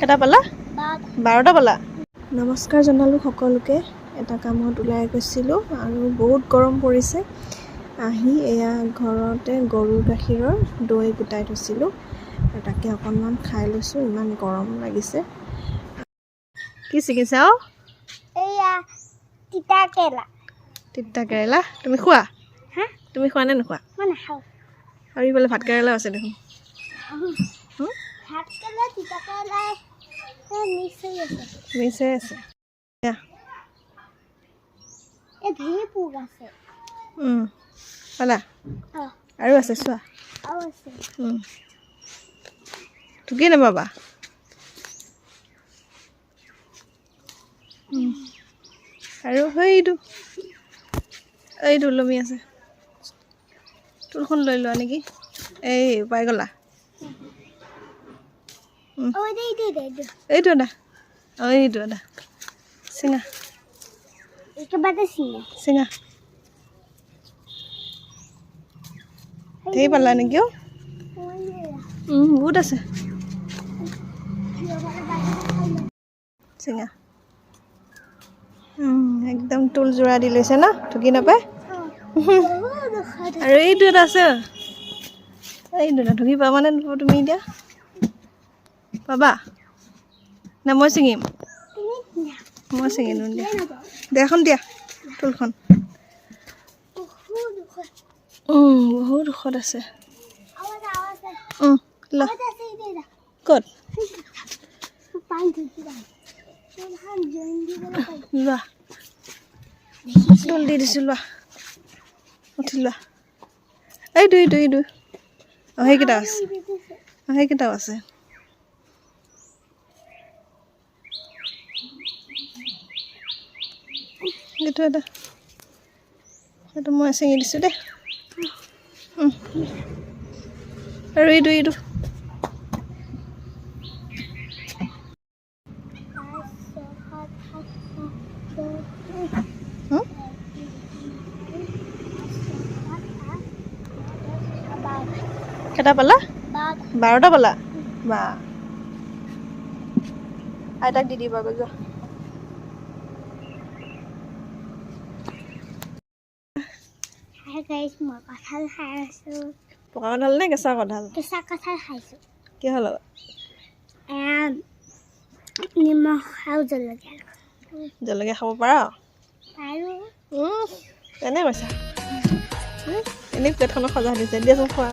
কেটা পালা 12টা পালা নমস্কাৰ জনালো সকলোকে এটা কামত ওলাই গৈছিলোঁ আৰু বহুত গৰম পৰিছে আহি এয়া ঘৰতে গৰুৰ গাখীৰৰ দৈ গোটাই থৈছিলোঁ আৰু তাকে অকণমান খাই লৈছোঁ ইমান গৰম লাগিছে কি চিকিৎসা এয়া তিতা কেৰেলা তুমি খোৱা তুমি খোৱা নে নোখোৱা মই নাখাওঁ আৰু ইফালে ভাত কেৰেলা আছে দেখোন ভাত কেৰেলা তিতা কেৰেলা মিক্স হৈ আছে এই ধেৰ পোক আছে পালা আৰু আছে চোৱা আৰু আছে ঢুকি নাপাবা আৰু এইটো ওলমি আছে তুলখন লৈ লোৱা নেকি এই পাই গ'লা এইটো এটা এইটো এটা চিঙা চিঙা ধেৰ পালা নেকি বহুত আছে চিঙা একদম তুল জোৰা দি লৈছে ন ঢুকি নাপায় আৰু এইটো এটা আছে এইটো এটা ঢুকি পাবানে নোপোৱা তুমি এতিয়া পাবা না মই ছিঙিম মই ছিঙি দিওঁ দিয়া দেখন দিয়া তুলখন বহুত ঔষধ আছে ক'ত লোৱা তুল দি দিছোঁ লোৱা উঠি লোৱা এইটো সেইকেইটাও আছে এইটো মই ছিঙি দিছোঁ দেই আৰু এইটো কেটা পালা 12টা পালা বা আইতাক দি দিবা গৈ যোৱা কঁঠাল খাই আছো পকা কঁঠাল নে কেঁচা কঁঠাল কঁঠাল খাইছো কিহৰ লগত নিমখ আৰু জলকীয়া খাব পাৰা আৰু এনে কৈছা এনেই প্লেটখনত সজাই দিছে দিয়াচোন খোৱা